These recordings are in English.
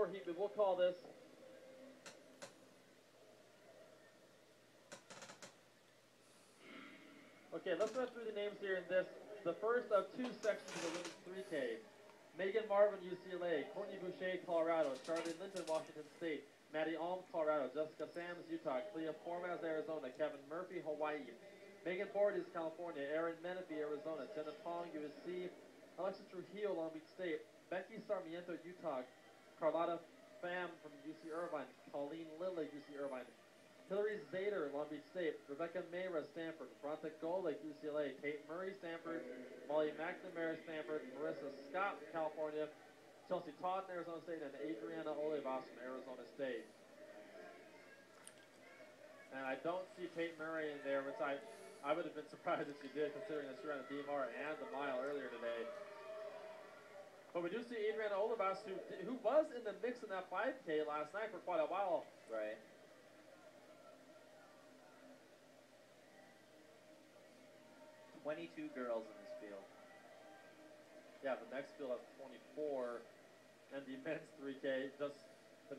4 heat, but we'll call this. Okay, let's run through the names here in this. The first of 2 sections of the women's 3K. Megan Marvin, UCLA. Courtney Boucher, Colorado. Charlotte Linton, Washington State. Maddie Alm, Colorado. Jessica Sams, Utah. Clea Formaz, Arizona. Kevin Murphy, Hawaii. Megan Bordes, California. Erin Menifee, Arizona. Jenna Tong, USC. Alexis Trujillo, Long Beach State. Becky Sarmiento, Utah. Carlotta Pham from UC Irvine. Colleen Lilly, UC Irvine. Hillary Zator, Long Beach State. Rebecca Mayra, Stanford. Bronte Golick, UCLA. Kate Murray, Stanford. Molly McNamara, Stanford. Marissa Scott, California. Chelsea Todd, Arizona State. And Adriana Olivas from Arizona State. And I don't see Kate Murray in there, which I would have been surprised if she did, considering that she ran a DMR and the mile earlier today. But we do see Adriana Olivas, who was in the mix in that 5K last night for quite a while. Right. "22 girls in this field." Yeah, the next field has 24, and the men's 3K, the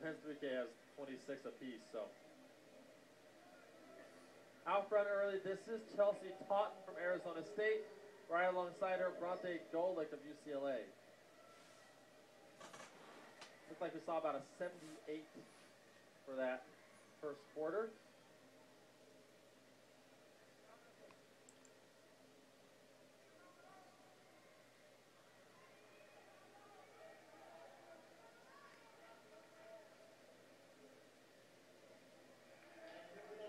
men's 3K has 26 apiece, so. Out front early, this is Chelsea Totten from Arizona State. Right alongside her, Bronte Golick of UCLA. Looks like we saw about a 78 for that first quarter.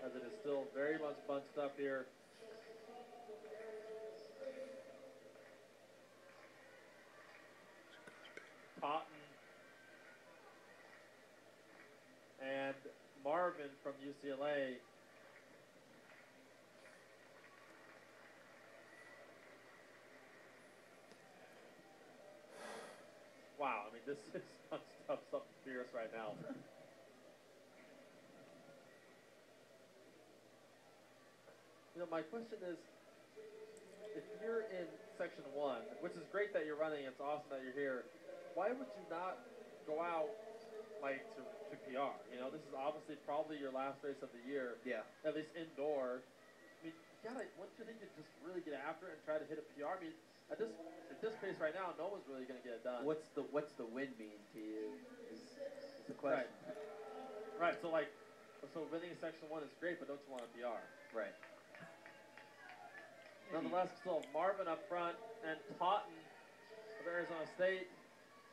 As it is still very much bunched up here. Totten and Marvin from UCLA. Wow, I mean, this is bunched up something fierce right now. You know, my question is, if you're in Section 1, which is great that you're running, it's awesome that you're here, why would you not go out, like, to PR? You know, this is obviously probably your last race of the year. Yeah. At least indoor. I mean, you gotta, wouldn't you think you'd just really get after it and try to hit a PR? I mean, at this pace right now, no one's really going to get it done. What's the win mean to you is the question. Right, so like, so winning Section 1 is great, but don't you want a PR? Right. Nonetheless, still Marvin up front and Totten of Arizona State.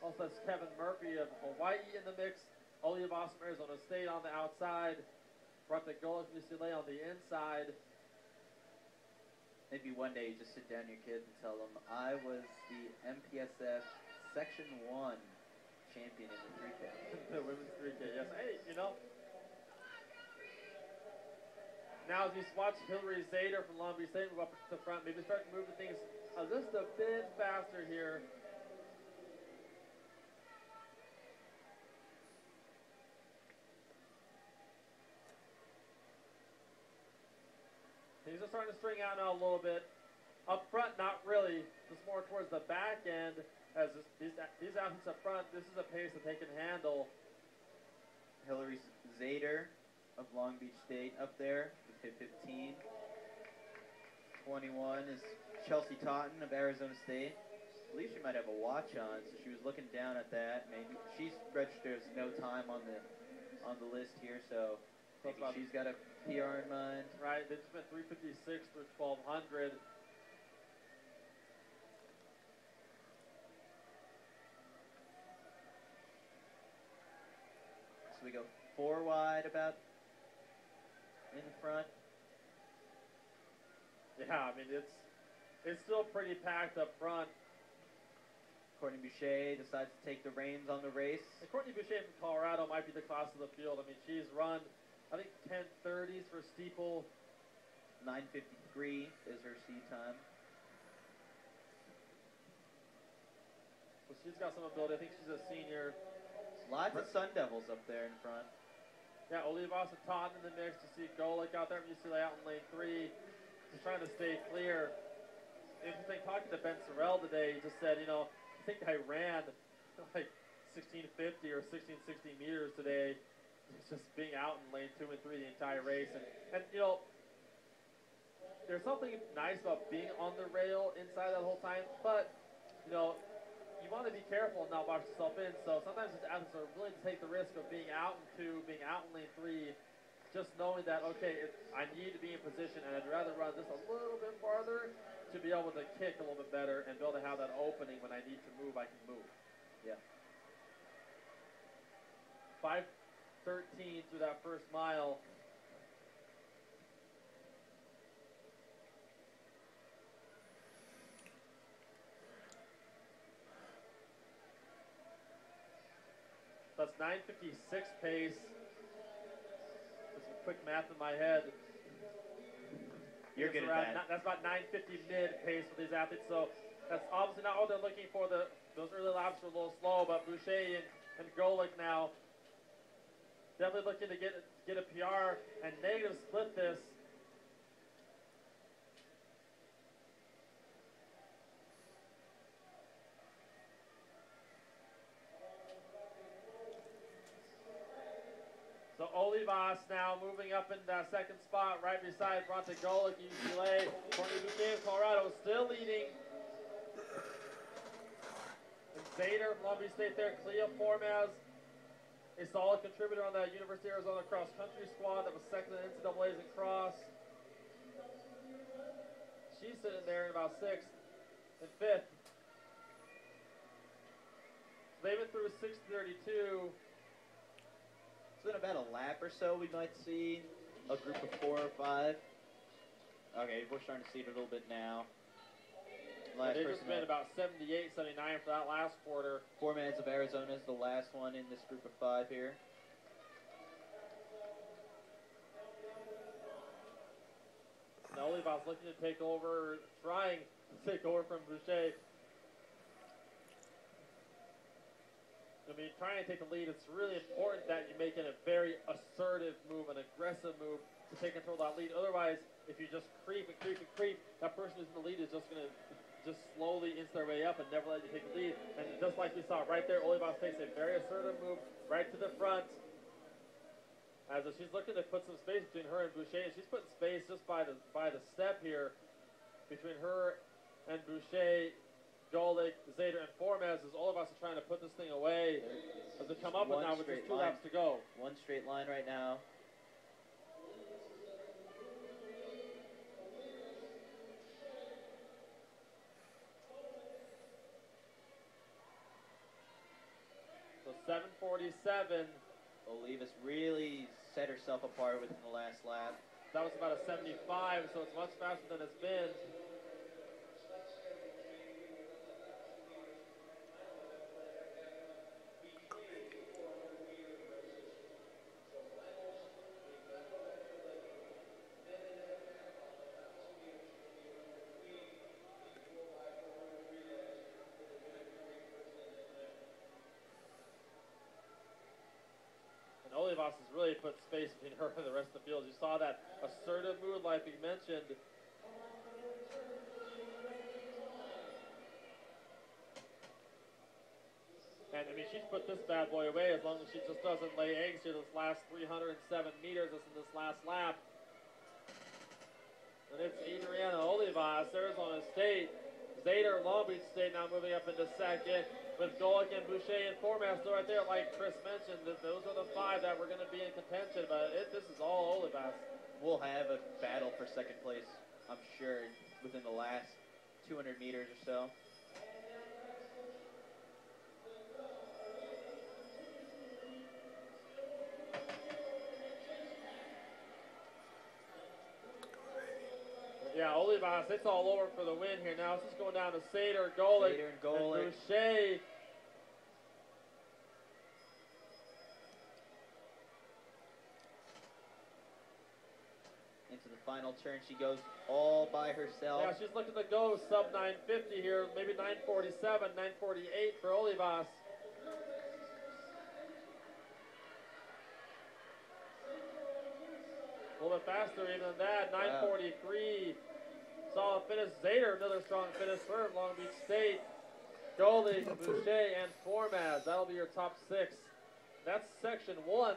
Also, that's Kevin Murphy of Hawaii in the mix. Olivas from Arizona State on the outside. Bronte Golick from UCLA on the inside. Maybe one day you just sit down your kids and tell them, I was the MPSF Section 1 champion in the 3K. The women's 3K, yes. Hey, you know. Now, as you watch Hillary Zator from Long Beach State move up to the front, maybe start moving things just a bit faster here. Things are starting to string out now a little bit. Up front, not really. Just more towards the back end. As these athletes up front, this is a pace that they can handle. Hillary Zator of Long Beach State up there with hit 15. 21 is Chelsea Totten of Arizona State. I believe she might have a watch on, so she was looking down at that. Maybe she's registered as no time on the list here, so maybe she's got a PR in mind. Right, they just went 356 through 1200. So we go 4 wide about in front. Yeah, I mean, it's still pretty packed up front. Courtney Boucher decides to take the reins on the race. And Courtney Boucher from Colorado might be the class of the field. I mean, she's run, I think, 10:30s for steeple. 9:53 is her seed time. So she's got some ability. I think she's a senior. Lots of Sun Devils up there in front. Yeah, Olivas and Totten in the mix. You see Golick out there from UCLA out in lane 3. Just trying to stay clear. Interesting talking to Ben Sorrell today. He just said, you know, I think I ran like 1650 or 1660 meters today. It's just being out in lane 2 and 3 the entire race. And you know, there's something nice about being on the rail inside that whole time, but, you know, you want to be careful and not box yourself in. So sometimes these athletes are willing to take the risk of being out in 2, being out in lane 3, just knowing that, okay, I need to be in position, and I'd rather run just a little bit farther to be able to kick a little bit better and be able to have that opening when I need to move, I can move. Yeah. 5:13 through that first mile. That's 9:56 pace. Just some quick math in my head. You're good at that. That's about 9:50 mid pace for these athletes. So that's obviously not what they're looking for. Those early laps were a little slow, but Boucher and Golick now definitely looking to get a PR and negative split this. So Olivas now moving up in that second spot right beside Bronte Golick, UCLA. Courtney Boucher of Colorado still leading. And Zator from Long Beach State there. Cleo Formaz, a solid contributor on that University of Arizona cross country squad that was second in NCAAs in cross. She's sitting there in about 6th and 5th. So they've been through 6:32. So in about a lap or so, we might see a group of 4 or 5. Okay, we're starting to see it a little bit now. Last they've just been about 78, 79 for that last quarter. Formans of Arizona is the last one in this group of 5 here. Now Olivas looking to take over, trying to take over from Boucher. I mean, trying to take the lead, it's really important that you make it a very assertive move, an aggressive move to take control of that lead. Otherwise, if you just creep and creep and creep, that person who's in the lead is just going to just slowly inch their way up and never let you take the lead. And just like we saw right there, Olivas takes a very assertive move right to the front. As she's looking to put some space between her and Boucher, and she's putting space just by the step here between her and Boucher. Golick, Zator, and Formaz as all of us are trying to put this thing away as they come up with now with just 2 laps to go. One straight line right now. So 7:47. Olivas really set herself apart within the last lap. That was about a 75, so it's much faster than it's been. Olivas has really put space between her and the rest of the field. You saw that assertive move like we mentioned. And I mean, she's put this bad boy away as long as she just doesn't lay eggs here this last 307 meters in this last lap. And it's Adriana Olivas, Arizona State. Zator, Long Beach State now moving up into second. With Golick and Boucher and Formaz still right there, like Chris mentioned, those are the 5 that were going to be in contention, but this is all Olivas. We'll have a battle for second place, I'm sure, within the last 200 meters or so. Yeah, Olivas, it's all over for the win here. Now it's just going down to Zator, Golick, and Boucher. Into the final turn, she goes all by herself. Yeah, she's looking to go sub 950 here, maybe 947, 948 for Olivas. A little bit faster even than that, 943. Wow. Solid finish. Zator, another strong finish for Long Beach State. Goldie, Boucher, and Formaz. That'll be your top 6. That's section 1.